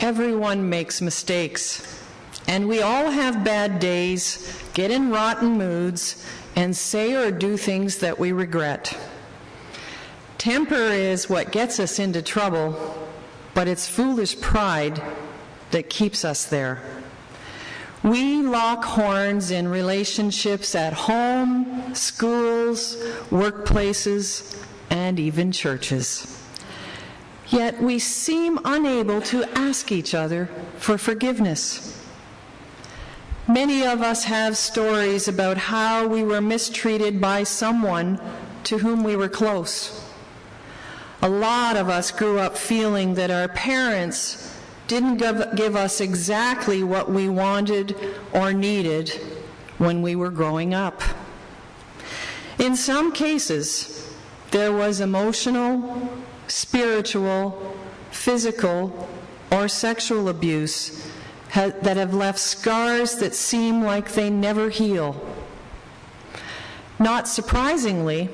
Everyone makes mistakes, and we all have bad days, get in rotten moods, and say or do things that we regret. Temper is what gets us into trouble, but it's foolish pride that keeps us there. We lock horns in relationships at home, schools, workplaces, and even churches. Yet we seem unable to ask each other for forgiveness. Many of us have stories about how we were mistreated by someone to whom we were close. A lot of us grew up feeling that our parents didn't give us exactly what we wanted or needed when we were growing up. In some cases, there was emotional, spiritual, physical, or sexual abuse that have left scars that seem like they never heal. Not surprisingly,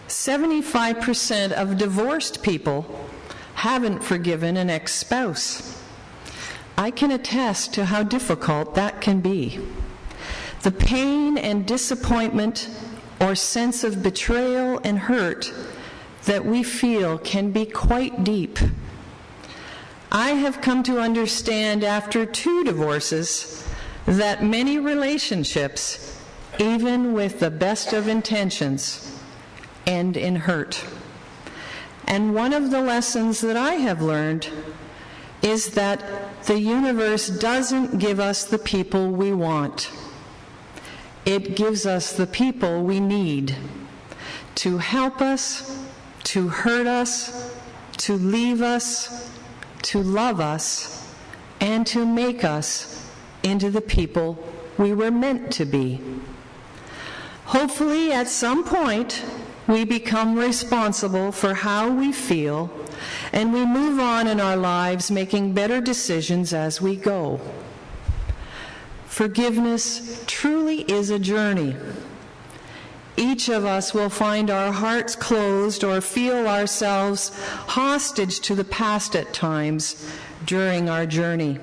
75% of divorced people haven't forgiven an ex-spouse. I can attest to how difficult that can be. The pain and disappointment or sense of betrayal and hurt that we feel can be quite deep. I have come to understand after 2 divorces that many relationships, even with the best of intentions, end in hurt. And one of the lessons that I have learned is that the universe doesn't give us the people we want. It gives us the people we need to help us, to hurt us, to leave us, to love us, and to make us into the people we were meant to be. Hopefully, at some point, we become responsible for how we feel, and we move on in our lives making better decisions as we go. Forgiveness truly is a journey. Each of us will find our hearts closed or feel ourselves hostage to the past at times during our journey.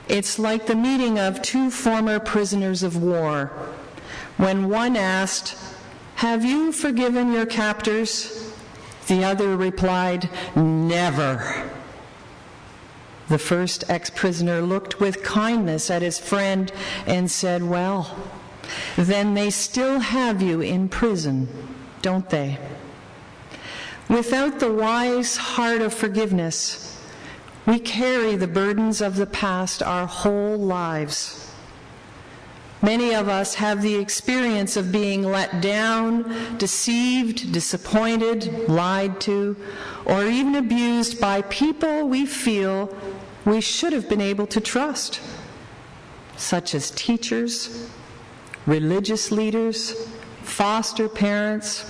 It's like the meeting of 2 former prisoners of war, when one asked, "Have you forgiven your captors?" The other replied, "Never." The first ex-prisoner looked with kindness at his friend and said, "Well, then they still have you in prison, don't they?" Without the wise heart of forgiveness, we carry the burdens of the past our whole lives. Many of us have the experience of being let down, deceived, disappointed, lied to, or even abused by people we feel we should have been able to trust, such as teachers, religious leaders, foster parents,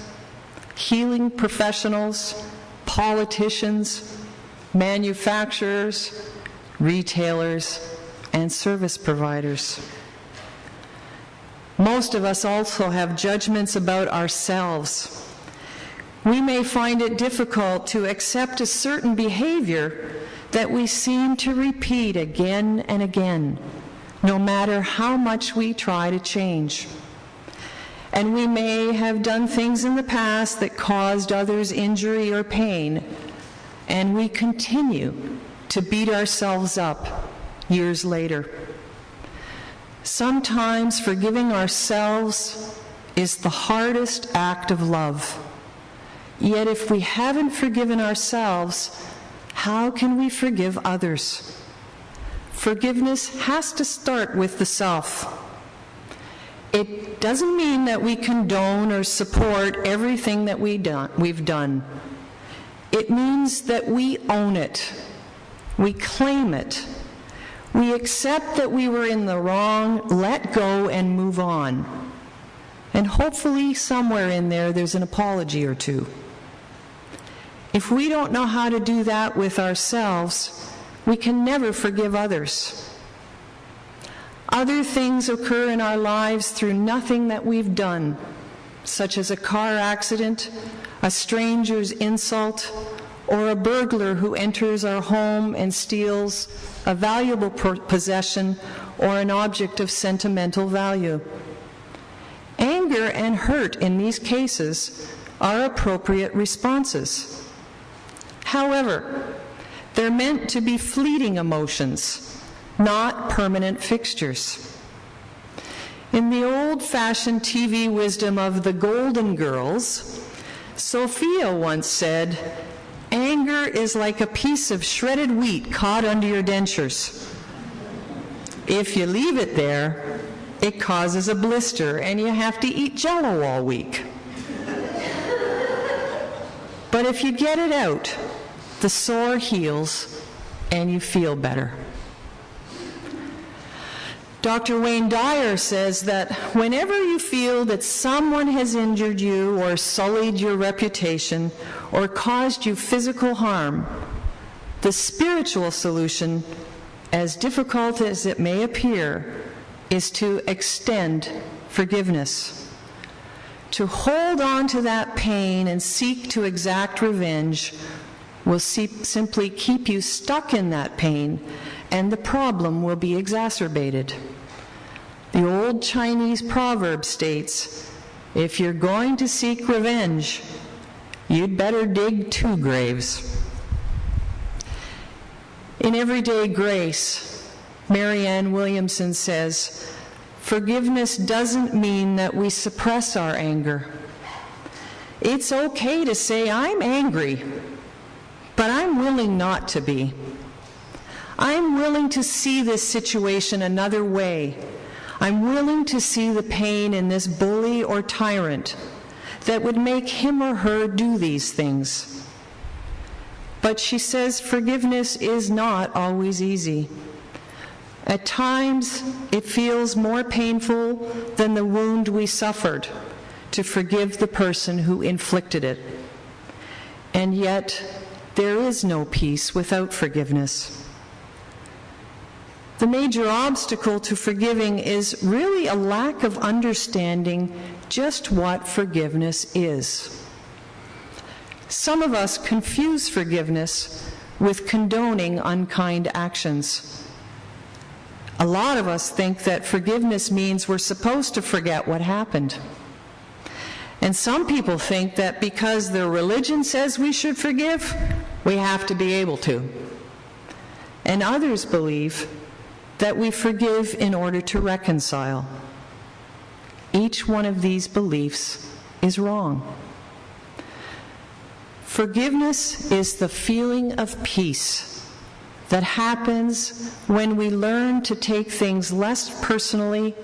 healing professionals, politicians, manufacturers, retailers, and service providers. Most of us also have judgments about ourselves. We may find it difficult to accept a certain behavior that we seem to repeat again and again, no matter how much we try to change. And we may have done things in the past that caused others injury or pain, and we continue to beat ourselves up years later. Sometimes forgiving ourselves is the hardest act of love. Yet if we haven't forgiven ourselves, how can we forgive others? Forgiveness has to start with the self. It doesn't mean that we condone or support everything that we've done. It means that we own it. We claim it. We accept that we were in the wrong, let go, and move on. And hopefully somewhere in there, there's an apology or two. If we don't know how to do that with ourselves, we can never forgive others. Other things occur in our lives through nothing that we've done, such as a car accident, a stranger's insult, or a burglar who enters our home and steals a valuable possession or an object of sentimental value. Anger and hurt in these cases are appropriate responses. However, they're meant to be fleeting emotions, not permanent fixtures. In the old-fashioned TV wisdom of the Golden Girls, Sophia once said, "Anger is like a piece of shredded wheat caught under your dentures. If you leave it there, it causes a blister and you have to eat Jell-O all week. But if you get it out, the sore heals and you feel better." Dr. Wayne Dyer says that whenever you feel that someone has injured you or sullied your reputation or caused you physical harm, the spiritual solution, as difficult as it may appear, is to extend forgiveness. To hold on to that pain and seek to exact revenge will simply keep you stuck in that pain, and the problem will be exacerbated. The old Chinese proverb states, "If you're going to seek revenge, you'd better dig 2 graves." In Everyday Grace, Marianne Williamson says, "Forgiveness doesn't mean that we suppress our anger. It's okay to say, 'I'm angry, but I'm willing not to be. I'm willing to see this situation another way. I'm willing to see the pain in this bully or tyrant that would make him or her do these things." But she says forgiveness is not always easy. At times, it feels more painful than the wound we suffered to forgive the person who inflicted it. And yet, there is no peace without forgiveness. The major obstacle to forgiving is really a lack of understanding just what forgiveness is. Some of us confuse forgiveness with condoning unkind actions. A lot of us think that forgiveness means we're supposed to forget what happened. And some people think that because their religion says we should forgive, we have to be able to. And others believe that we forgive in order to reconcile. Each one of these beliefs is wrong. Forgiveness is the feeling of peace that happens when we learn to take things less personally,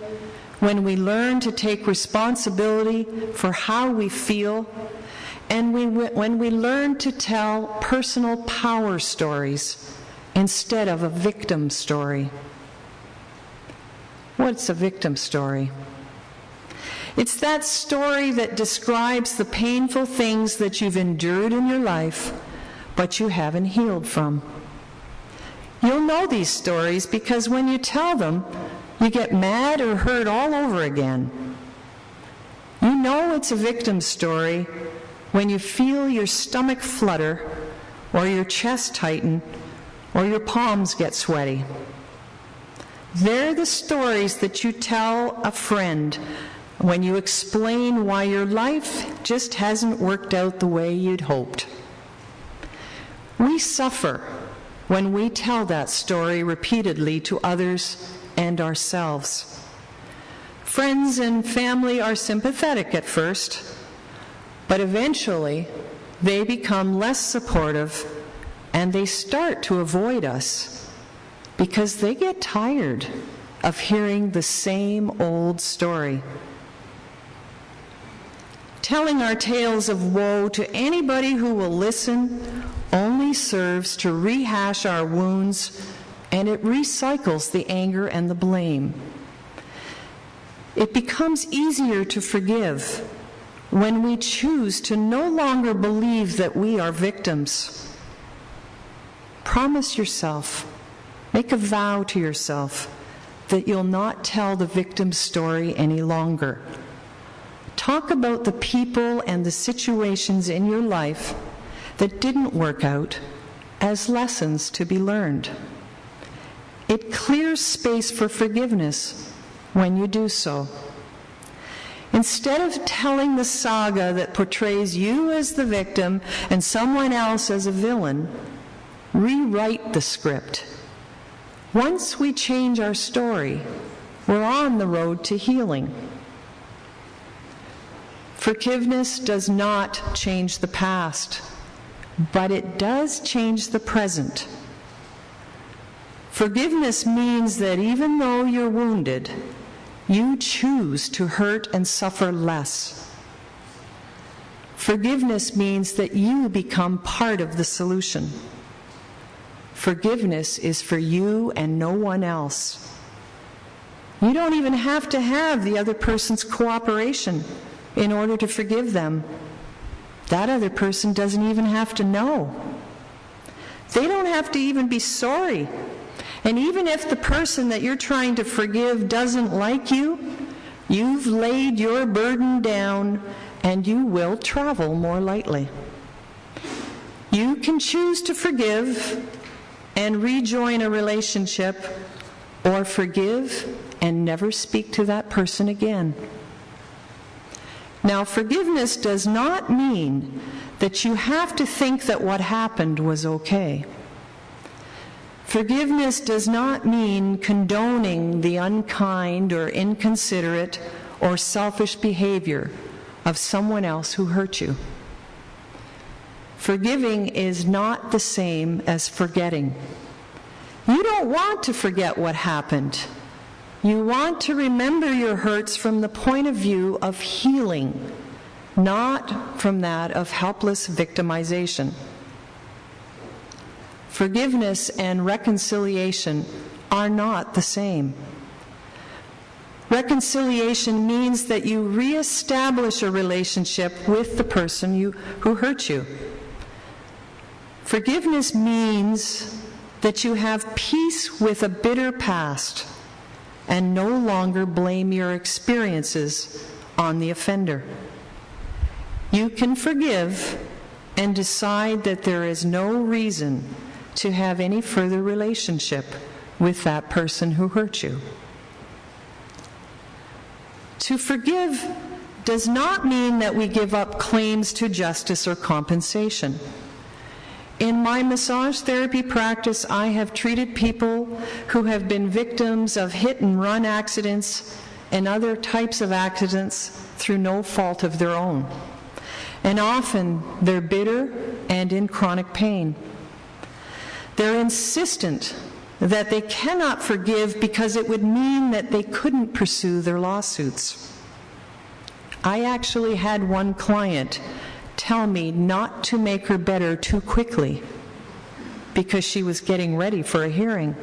when we learn to take responsibility for how we feel, and when we learn to tell personal power stories instead of a victim story. What's a victim story? It's that story that describes the painful things that you've endured in your life, but you haven't healed from. You'll know these stories because when you tell them, you get mad or hurt all over again. You know it's a victim story when you feel your stomach flutter, or your chest tighten, or your palms get sweaty. They're the stories that you tell a friend when you explain why your life just hasn't worked out the way you'd hoped. We suffer when we tell that story repeatedly to others and ourselves. Friends and family are sympathetic at first, but eventually they become less supportive and they start to avoid us because they get tired of hearing the same old story. Telling our tales of woe to anybody who will listen only serves to rehash our wounds, and it recycles the anger and the blame. It becomes easier to forgive when we choose to no longer believe that we are victims. Promise yourself, make a vow to yourself that you'll not tell the victim story any longer. Talk about the people and the situations in your life that didn't work out as lessons to be learned. It clears space for forgiveness when you do so. Instead of telling the saga that portrays you as the victim and someone else as a villain, rewrite the script. Once we change our story, we're on the road to healing. Forgiveness does not change the past, but it does change the present. Forgiveness means that even though you're wounded, you choose to hurt and suffer less. Forgiveness means that you become part of the solution. Forgiveness is for you and no one else. You don't even have to have the other person's cooperation in order to forgive them. That other person doesn't even have to know. They don't have to even be sorry. And even if the person that you're trying to forgive doesn't like you, you've laid your burden down and you will travel more lightly. You can choose to forgive and rejoin a relationship, or forgive and never speak to that person again. Now, forgiveness does not mean that you have to think that what happened was okay. Forgiveness does not mean condoning the unkind or inconsiderate or selfish behavior of someone else who hurt you. Forgiving is not the same as forgetting. You don't want to forget what happened. You want to remember your hurts from the point of view of healing, not from that of helpless victimization. Forgiveness and reconciliation are not the same. Reconciliation means that you reestablish a relationship with the person who hurt you. Forgiveness means that you have peace with a bitter past and no longer blame your experiences on the offender. You can forgive and decide that there is no reason to have any further relationship with that person who hurt you. To forgive does not mean that we give up claims to justice or compensation. In my massage therapy practice, I have treated people who have been victims of hit-and-run accidents and other types of accidents through no fault of their own. And often they're bitter and in chronic pain. They're insistent that they cannot forgive because it would mean that they couldn't pursue their lawsuits. I actually had one client tell me not to make her better too quickly because she was getting ready for a hearing.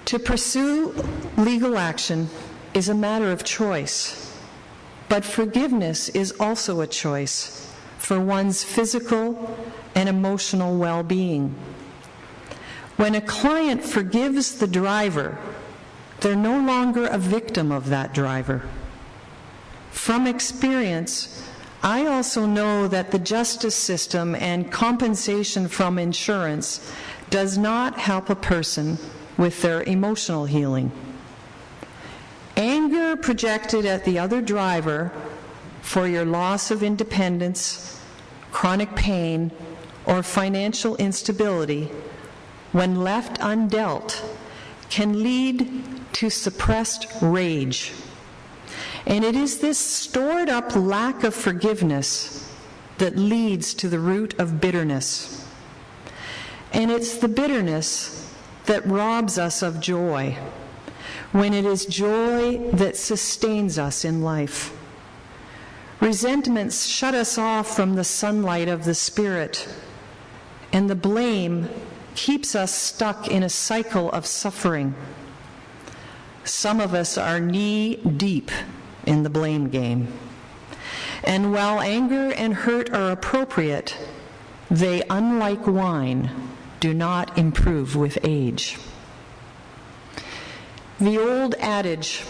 To pursue legal action is a matter of choice, but forgiveness is also a choice for one's physical and emotional well-being. When a client forgives the driver, they're no longer a victim of that driver. From experience, I also know that the justice system and compensation from insurance does not help a person with their emotional healing. Anger projected at the other driver for your loss of independence, chronic pain, or financial instability, when left undealt, can lead to suppressed rage. And it is this stored up lack of forgiveness that leads to the root of bitterness. And it's the bitterness that robs us of joy, when it is joy that sustains us in life. Resentments shut us off from the sunlight of the Spirit, and the blame keeps us stuck in a cycle of suffering. Some of us are knee-deep in the blame game. And while anger and hurt are appropriate, they, unlike wine, do not improve with age. The old adage,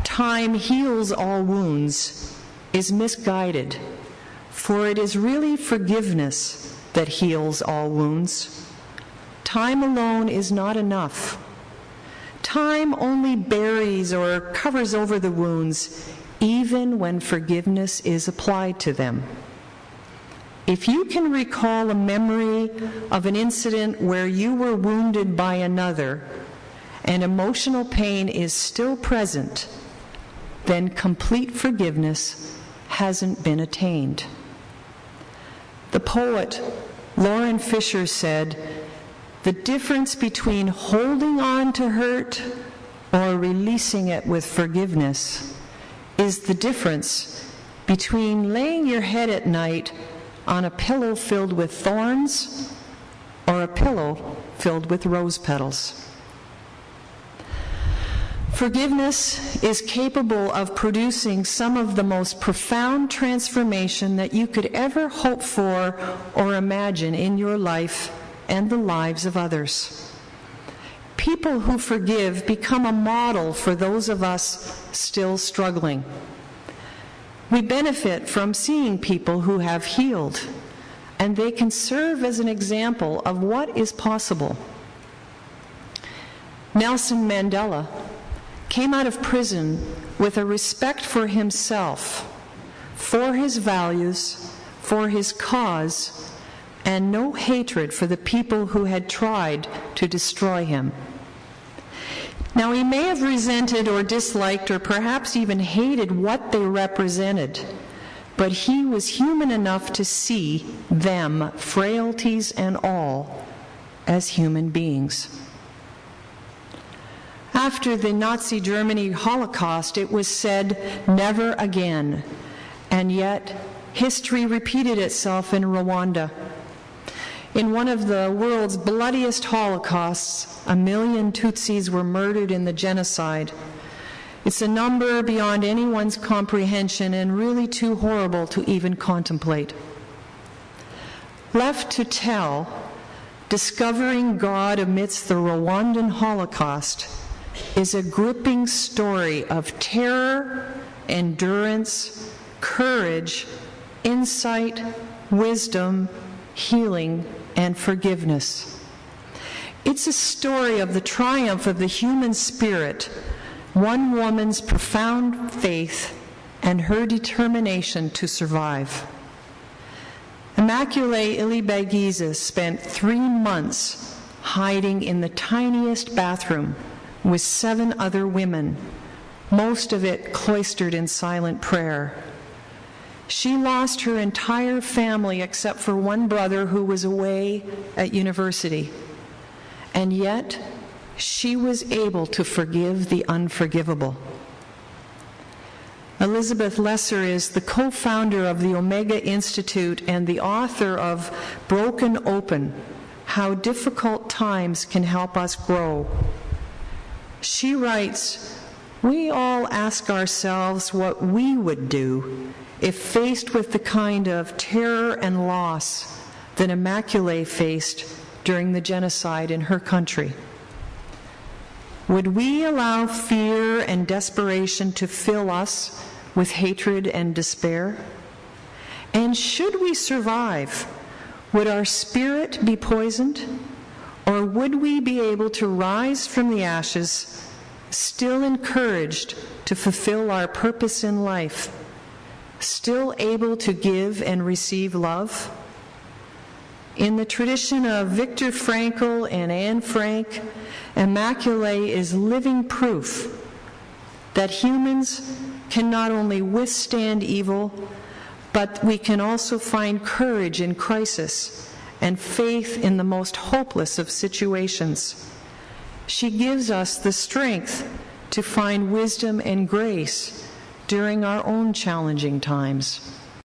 "Time heals all wounds," is misguided, for it is really forgiveness that heals all wounds. Time alone is not enough. Time only buries or covers over the wounds, even when forgiveness is applied to them. If you can recall a memory of an incident where you were wounded by another and emotional pain is still present, then complete forgiveness hasn't been attained. The poet Lauren Fisher said, "The difference between holding on to hurt or releasing it with forgiveness is the difference between laying your head at night on a pillow filled with thorns or a pillow filled with rose petals." Forgiveness is capable of producing some of the most profound transformation that you could ever hope for or imagine in your life and the lives of others. People who forgive become a model for those of us still struggling. We benefit from seeing people who have healed, and they can serve as an example of what is possible. Nelson Mandela came out of prison with a respect for himself, for his values, for his cause, and no hatred for the people who had tried to destroy him. Now, he may have resented or disliked or perhaps even hated what they represented, but he was human enough to see them, frailties and all, as human beings. After the Nazi Germany Holocaust, it was said, "Never again," and yet history repeated itself in Rwanda. In one of the world's bloodiest holocausts, 1 million Tutsis were murdered in the genocide. It's a number beyond anyone's comprehension and really too horrible to even contemplate. Left to tell, discovering God amidst the Rwandan Holocaust is a gripping story of terror, endurance, courage, insight, wisdom, healing, and forgiveness. It's a story of the triumph of the human spirit, one woman's profound faith, and her determination to survive. Immaculée Ilibagiza spent 3 months hiding in the tiniest bathroom with 7 other women, most of it cloistered in silent prayer. She lost her entire family except for one brother who was away at university. And yet, she was able to forgive the unforgivable. Elizabeth Lesser is the co-founder of the Omega Institute and the author of Broken Open: How Difficult Times Can Help Us Grow. She writes, "We all ask ourselves what we would do if faced with the kind of terror and loss that Immaculée faced during the genocide in her country. Would we allow fear and desperation to fill us with hatred and despair? And should we survive, would our spirit be poisoned? Or would we be able to rise from the ashes, still encouraged to fulfill our purpose in life, still able to give and receive love?" In the tradition of Viktor Frankl and Anne Frank, Immaculée is living proof that humans can not only withstand evil, but we can also find courage in crisis and faith in the most hopeless of situations. She gives us the strength to find wisdom and grace during our own challenging times.